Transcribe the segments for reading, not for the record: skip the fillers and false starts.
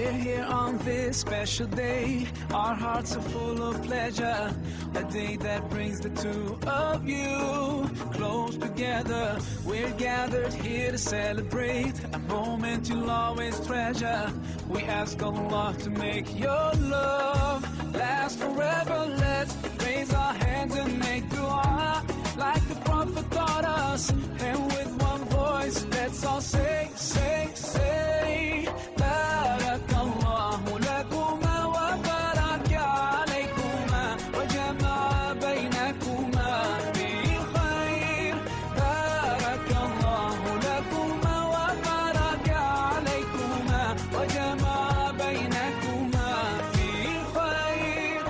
We're here on this special day. Our hearts are full of pleasure. A day that brings the two of you close together. We're gathered here to celebrate a moment you'll always treasure. We ask Allah to make your love last forever. Let's raise our hands and make dua like the Prophet taught us. And with one voice, let's all say, say, say, Barakallahu lakuma wa baraka alaykuma wa jama'a baynakuma bil khair. Barakallahu lakuma wa baraka alaykuma wa jama'a baynakuma bil khair.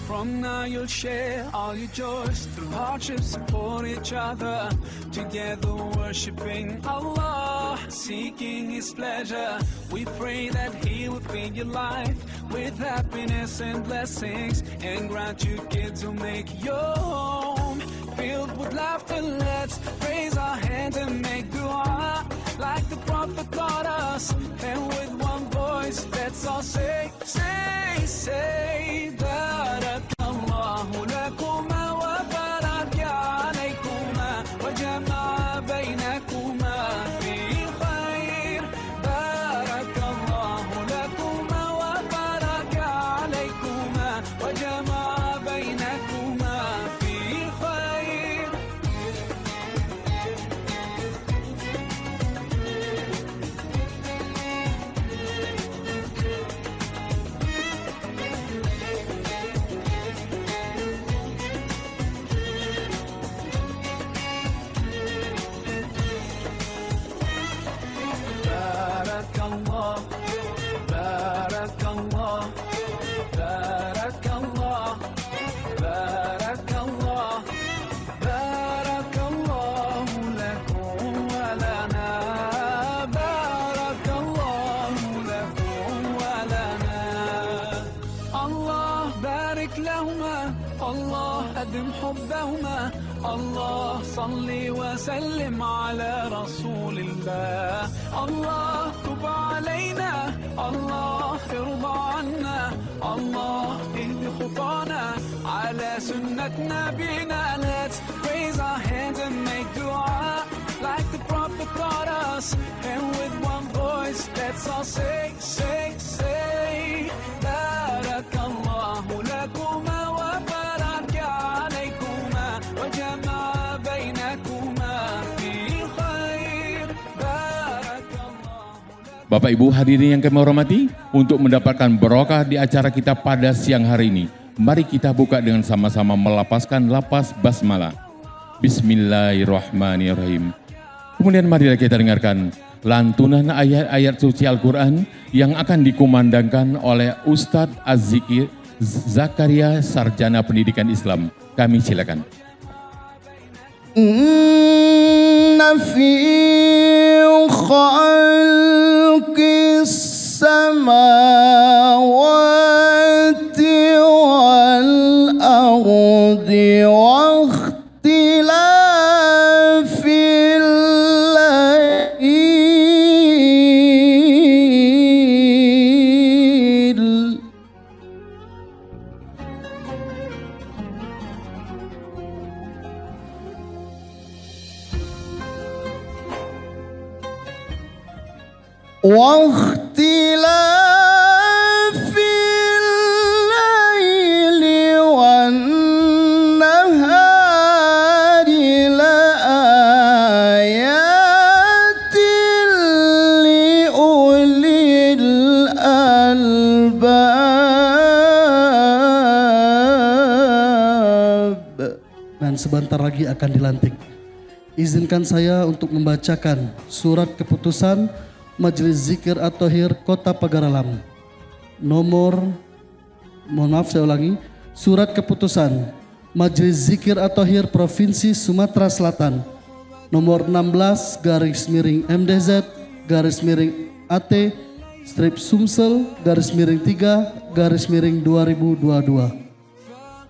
From now you'll share all your joys, through hardships support each other, together worshiping Allah, seeking His pleasure. We pray that He will fill your life with happiness and blessings, and grant you kids who make your home filled with laughter. Let's raise our hands and make dua like the Prophet taught us. And with one voice, let's all say, say, say, Barakallahu lakuma wa baraka alaykuma wa jama'a baynakuma bil khair. Barakallahu lakuma wa baraka alaykuma wa jama'a baynakuma bil khair. Barakallah, Barakallah, Barakallah, Barakallah, Barakallahu lakum wa lana, Barakallahu lakum wa lana. Allah barik lahuma, Allah adim hubbahuma, Allah salli wa sallim ala rasulillah. Allah tub alayna, Allah irda anna, Allah ihdi khutana ala sunnat nabina. Let's raise our hands and make dua like the Prophet taught us. And with one voice, let's all say, say, say, Barakallahu lakuma wa baraka alaykuma wa jama'a baynakuma bil khair. Barakallahu. Bapak Ibu hadirin yang kami hormati, untuk mendapatkan barokah di acara kita pada siang hari ini, mari kita buka dengan sama-sama melapaskan lapas basmalah. Bismillahirrahmanirrahim. Kemudian marilah kita dengarkan lantunan ayat-ayat suci Al-Quran yang akan dikumandangkan oleh Ustadz Az-Zikir Zakaria, Sarjana Pendidikan Islam. Kami silakan. Inna fi khalqis samawati wal ardi wa ikhtilafil lail واختلاف الليل والنهار لآيات لأولي الألباب. Dan sebentar lagi akan dilantik. Izinkan saya untuk membacakan surat keputusan Majelis Zikir At-Thahir Kota Pagaralam. Saya ulangi, surat keputusan Majelis Zikir At-Thahir Provinsi Sumatera Selatan nomor 16 garis miring MDZ garis miring AT strip Sumsel garis miring 3 garis miring 2022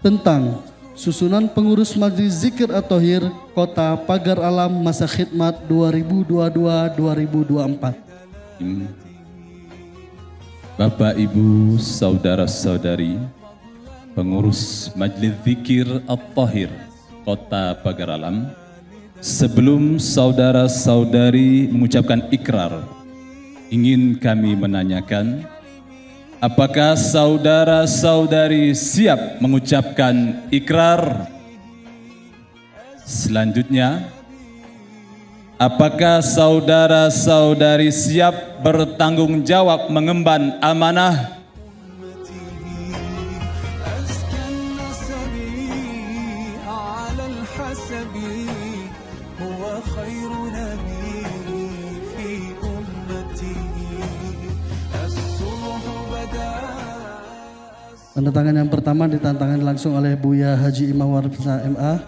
tentang susunan pengurus Majelis Zikir At-Thohir Kota Pagar Alam masa khidmat 2022-2024. Bapak, Ibu, saudara-saudari, pengurus Majelis Zikir At-Thohir Kota Pagar Alam, sebelum saudara-saudari mengucapkan ikrar, ingin kami menanyakan, apakah saudara-saudari siap mengucapkan ikrar? Selanjutnya, apakah saudara-saudari siap bertanggung jawab mengemban amanah? Tanda tangan yang pertama ditantangan langsung oleh Buya Haji Imam Warsa MA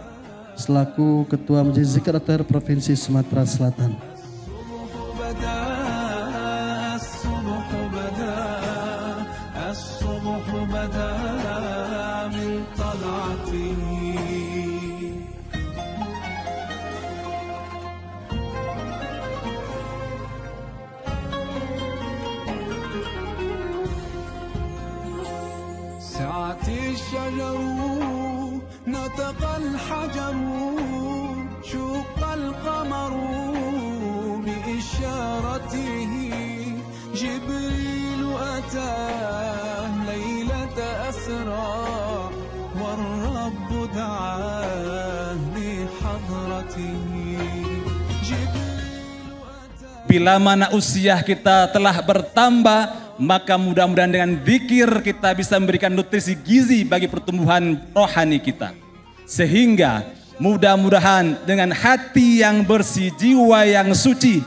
selaku Ketua Majelis Zikir At-Thohir Provinsi Sumatera Selatan. ساعتي الشجر نطق الحجر شق القمر بإشارته جبريل أتى ليلة أسرى والرب دعاه لحضرته. Bila mana usia kita telah bertambah, maka mudah-mudahan dengan zikir kita bisa memberikan nutrisi gizi bagi pertumbuhan rohani kita. Sehingga mudah-mudahan dengan hati yang bersih, jiwa yang suci,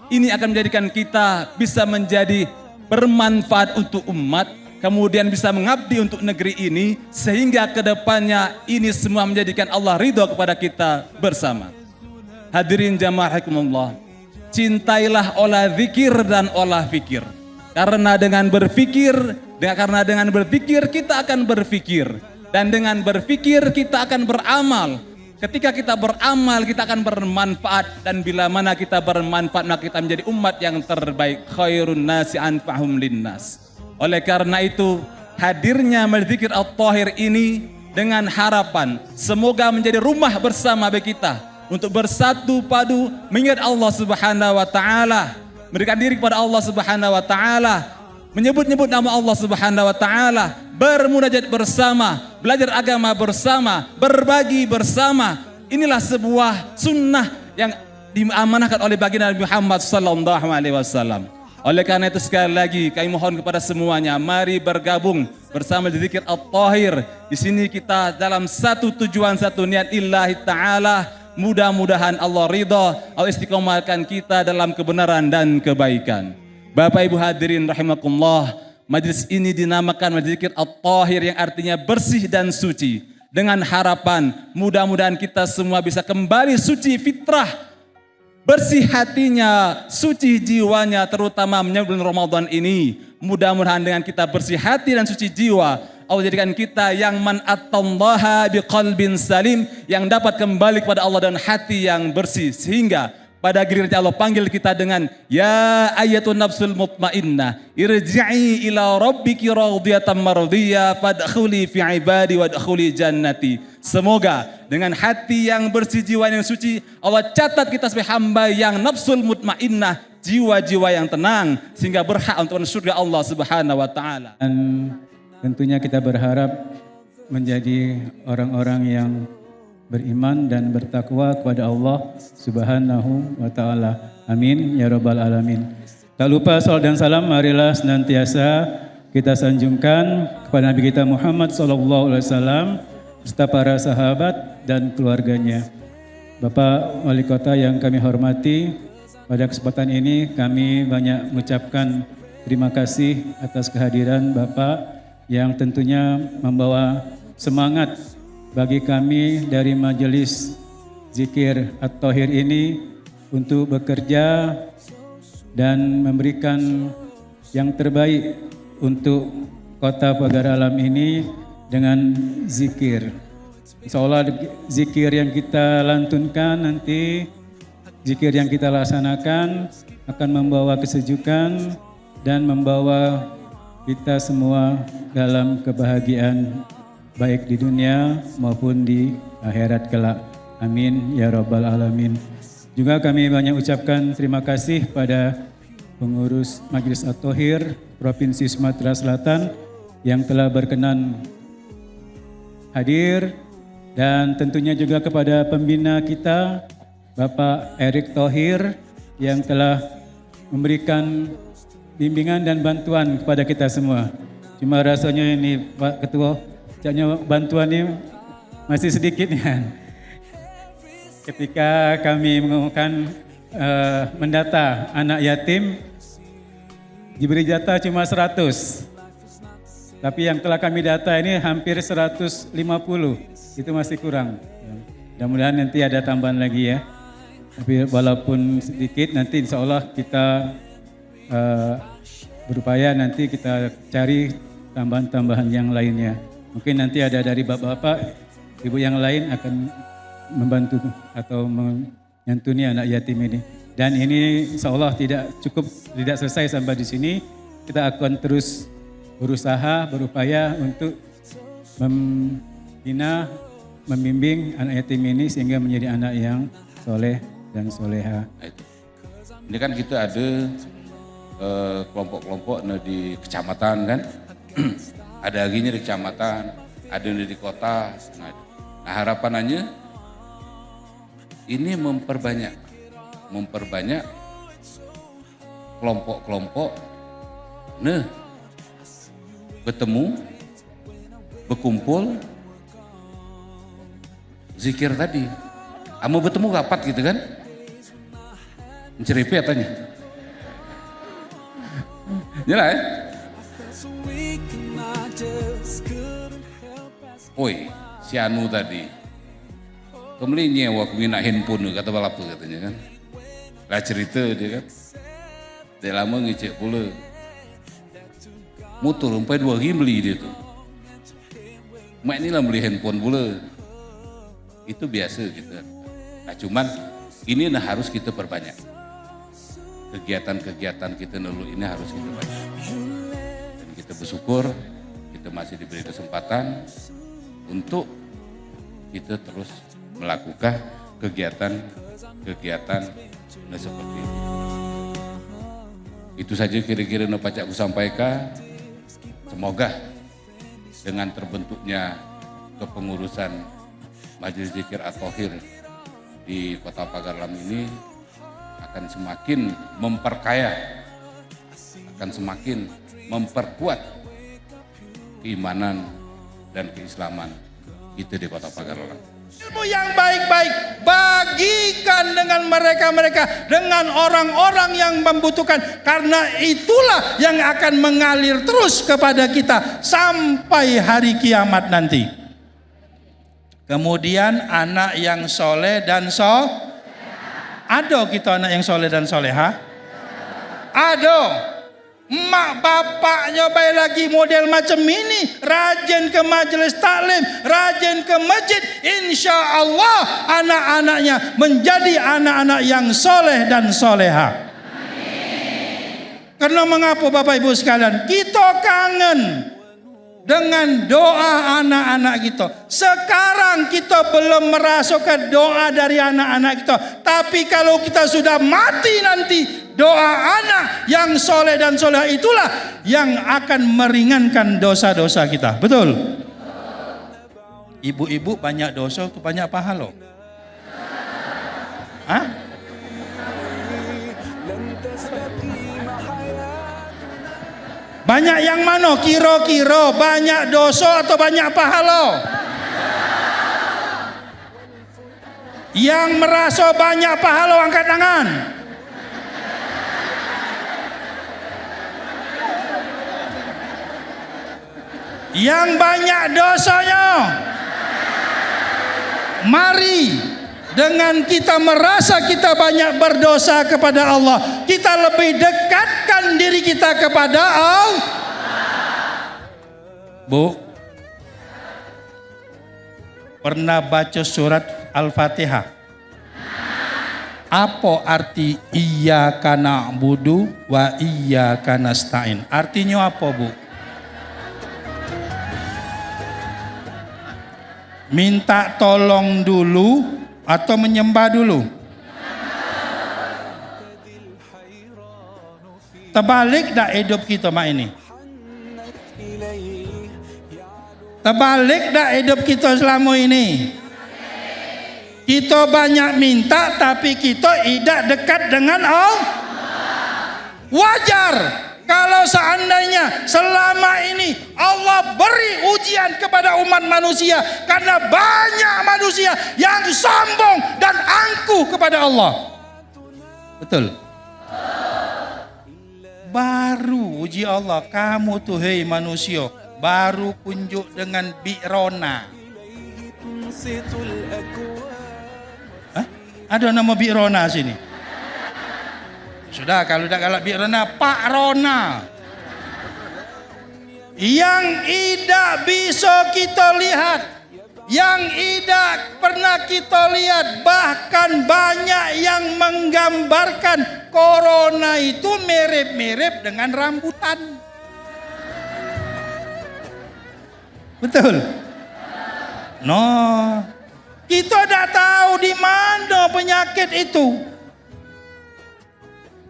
ini akan menjadikan kita bisa menjadi bermanfaat untuk umat, kemudian bisa mengabdi untuk negeri ini, sehingga kedepannya ini semua menjadikan Allah ridho kepada kita bersama. Hadirin jamaah rahimakumullah, cintailah olah zikir dan olah fikir. Karena dengan berfikir kita akan berfikir, dan dengan berfikir kita akan beramal. Ketika kita beramal kita akan bermanfaat, dan bila mana kita bermanfaat maka kita menjadi umat yang terbaik. Khairun nasi anfa'hum linnas. Oleh karena itu hadirnya Majelis Zikir At-Thohir ini dengan harapan semoga menjadi rumah bersama bagi kita untuk bersatu padu mengingat Allah Subhanahu wa taala, berikan diri kepada Allah Subhanahu wa taala, menyebut-nyebut nama Allah Subhanahu wa taala, bermunajat bersama, belajar agama bersama, berbagi bersama. Inilah sebuah sunnah yang diamanahkan oleh baginda Nabi Muhammad sallallahu alaihi wasallam. Oleh karena itu sekali lagi kami mohon kepada semuanya, mari bergabung bersama di Zikir At-Thohir. Di sini kita dalam satu tujuan, satu niat lillahi taala. Mudah-mudahan Allah ridha, Allah istiqomahkan kita dalam kebenaran dan kebaikan. Bapak Ibu hadirin rahimakumullah, majlis ini dinamakan Majelis Zikir At-Thohir yang artinya bersih dan suci. Dengan harapan mudah-mudahan kita semua bisa kembali suci fitrah, bersih hatinya, suci jiwanya, terutama menyambut bulan Ramadan ini. Mudah-mudahan dengan kita bersih hati dan suci jiwa, Allah jadikan kita yang man atallaha biqalbin salim, yang dapat kembali kepada Allah dan hati yang bersih, sehingga pada gilirannya Allah panggil kita dengan ya ayyatun nafsul mutmainnah irji'i ila rabbiki radiyatan mardiyah fadkhuli fi ibadi wadkhuli jannati. Semoga dengan hati yang bersih, jiwa yang suci, Allah catat kita sebagai hamba yang nafsul mutmainnah, jiwa-jiwa yang tenang, sehingga berhak untuk surga Allah Subhanahu wa taala. Dan tentunya kita berharap menjadi orang-orang yang beriman dan bertakwa kepada Allah Subhanahu wa taala. Amin ya rabbal alamin. Tak lupa salawat dan salam marilah senantiasa kita sanjungkan kepada Nabi kita Muhammad sallallahu alaihi wasallam serta para sahabat dan keluarganya. Bapak Wali Kota yang kami hormati, pada kesempatan ini kami banyak mengucapkan terima kasih atas kehadiran Bapak yang tentunya membawa semangat bagi kami dari Majelis zikir At-Thahir ini untuk bekerja dan memberikan yang terbaik untuk Kota Pagar Alam ini dengan zikir. Insyaallah zikir yang kita lantunkan nanti, zikir yang kita laksanakan akan membawa kesejukan dan membawa kita semua dalam kebahagiaan baik di dunia maupun di akhirat kelak. Amin ya rabbal alamin. Juga kami banyak ucapkan terima kasih pada pengurus Majelis At-Thahir Provinsi Sumatera Selatan yang telah berkenan hadir, dan tentunya juga kepada pembina kita Bapak Erick Thohir yang telah memberikan bimbingan dan bantuan kepada kita semua. Cuma rasanya ini Pak Ketua, kayaknya bantuan ini masih sedikit ya. Ketika kami mengumumkan mendata anak yatim, diberi jatah cuma 100. Tapi yang telah kami data ini hampir 150, itu masih kurang. Mudah-mudahan nanti ada tambahan lagi ya. Tapi walaupun sedikit, nanti insya Allah kita berupaya nanti kita cari tambahan-tambahan yang lainnya. Mungkin nanti ada dari bapak-bapak, ibu yang lain akan membantu atau menyantuni anak yatim ini. Dan ini insya Allah tidak cukup, tidak selesai sampai di sini. Kita akan terus berusaha, berupaya untuk membina, membimbing anak yatim ini sehingga menjadi anak yang soleh dan soleha. Ini kan kita ada kelompok-kelompok di kecamatan kan, ada lagi di kecamatan, ada di kota. Nah harapannya ini memperbanyak kelompok-kelompok, bertemu, berkumpul, zikir tadi. Kamu bertemu kapat gitu kan? Menceripi atanya? Jelas ya? Oi, si Anu tadi. Kembali nyewa kena handphone kata balap tuh katanya kan. Lah cerita dia kan. Dia lama ngecek pula. Motor sampai 2 hari beli dia tuh. Mak ini lah beli handphone pula. Itu biasa gitu. Nah cuman ini nah harus kita perbanyak. Kegiatan-kegiatan kita dulu ini harus kita banyak. Dan kita bersyukur kita masih diberi kesempatan untuk kita terus melakukan kegiatan-kegiatan seperti ini. Itu saja kira-kira yang Pak Cak sampaikan. Semoga dengan terbentuknya kepengurusan Majelis Zikir At-Thahir di Kota Pagar Alam ini akan semakin memperkaya, akan semakin memperkuat keimanan dan keislaman kita di Kota Pagar Alam. Ilmu yang baik-baik bagikan dengan mereka-mereka, dengan orang-orang yang membutuhkan, karena itulah yang akan mengalir terus kepada kita sampai hari kiamat nanti. Kemudian anak yang soleh dan ada kita anak yang soleh dan soleha? Ada. Mak bapaknya baik lagi model macam ini, rajin ke majelis taklim, rajin ke masjid, insya Allah anak-anaknya menjadi anak-anak yang soleh dan soleha. Karena mengapa Bapak Ibu sekalian, kita kangen dengan doa anak-anak kita. Sekarang kita belum merasakan doa dari anak-anak kita, tapi kalau kita sudah mati nanti, doa anak yang soleh dan soleh itulah yang akan meringankan dosa-dosa kita. Betul? Ibu-ibu banyak dosa atau banyak pahala? Hah? Banyak yang mana kira-kira, banyak dosa atau banyak pahala? Yang merasa banyak pahala angkat tangan. Yang banyak dosanya, mari Dengan kita merasa kita banyak berdosa kepada Allah, kita lebih dekatkan diri kita kepada Allah. Bu, pernah baca surat Al-Fatihah? Apa arti iyyaka na'budu wa iyyaka nasta'in? Artinya apa, Bu? Minta tolong dulu atau menyembah dulu? Terbalik dah hidup kita mak ini? Terbalik dah hidup kita selama ini? Kita banyak minta tapi kita tidak dekat dengan Allah. Wajar kalau seandainya selama ini Allah beri ujian kepada umat manusia karena banyak manusia yang sombong dan angkuh kepada Allah. Betul? Baru uji Allah, kamu tuh hei manusia, baru kunjuk dengan Bi'rona. Hah? Ada nama Bi'rona sini? Sudah, kalau tidak galak Bi'rona, Pak Rona. Yang tidak bisa kita lihat, yang tidak pernah kita lihat, bahkan banyak yang menggambarkan corona itu mirip-mirip dengan rambutan. Betul? No, kita tidak tahu di mana penyakit itu.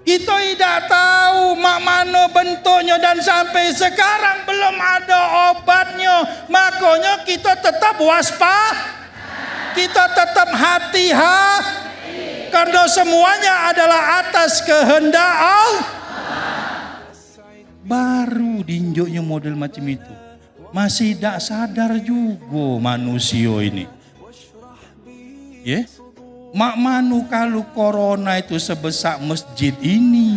Kita tidak tahu mak mana bentuknya dan sampai sekarang belum ada obatnya. Makanya kita tetap waspada. Kita tetap hati-hati. Karena semuanya adalah atas kehendak Allah. Baru dinjuknya model macam itu. Masih tidak sadar juga manusia ini. Ya? Mak manu kalau corona itu sebesar masjid ini.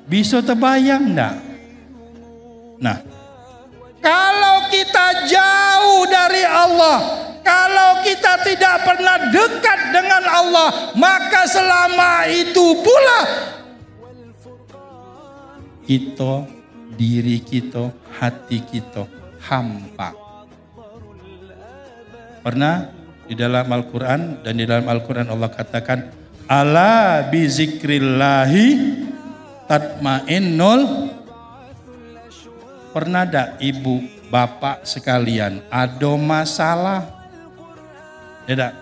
Bisa terbayang enggak? Nah, kalau kita jauh dari Allah, kalau kita tidak pernah dekat dengan Allah, maka selama itu pula kita, diri kita, hati kita hampa. Pernah di dalam Al-Quran, dan di dalam Al-Quran Allah katakan, ala bizikrillahi tatmainnul. Pernah tak ibu bapak sekalian ada masalah? Tidak.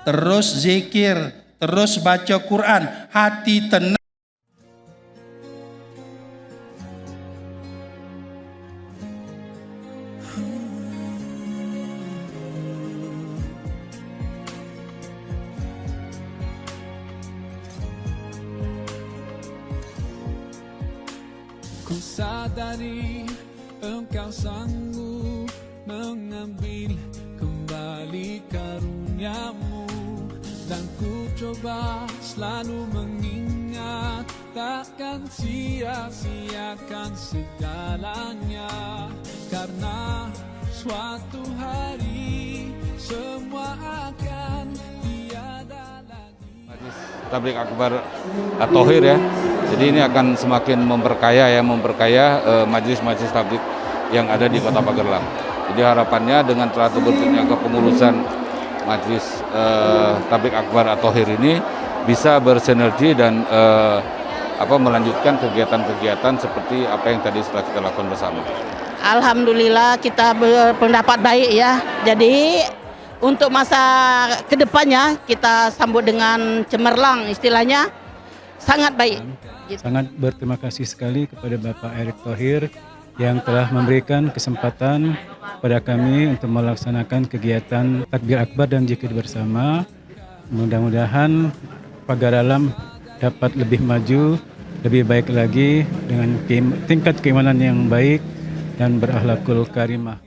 Terus zikir, terus baca Quran, hati tenang. Ku sadari engkau sanggup mengambil kembali karuniamu, dan ku coba selalu mengingat takkan sia-siakan segalanya, karena suatu hari semua akan tiada lagi. Majlis Tabligh Akbar At-Thohir ya. Jadi ini akan semakin memperkaya majelis-majelis tabligh yang ada di Kota Magelang. Jadi harapannya dengan telah terbentuknya kepengurusan Majelis Tabligh Akbar At-Thohir ini bisa bersinergi dan melanjutkan kegiatan-kegiatan seperti apa yang tadi setelah kita lakukan bersama. Alhamdulillah kita berpendapat baik ya. Jadi untuk masa kedepannya kita sambut dengan cemerlang, istilahnya sangat baik. Sangat berterima kasih sekali kepada Bapak Erick Thohir yang telah memberikan kesempatan pada kami untuk melaksanakan kegiatan takbir akbar dan zikir bersama. Mudah-mudahan pagar alam dapat lebih maju, lebih baik lagi dengan tingkat keimanan yang baik dan berakhlakul karimah.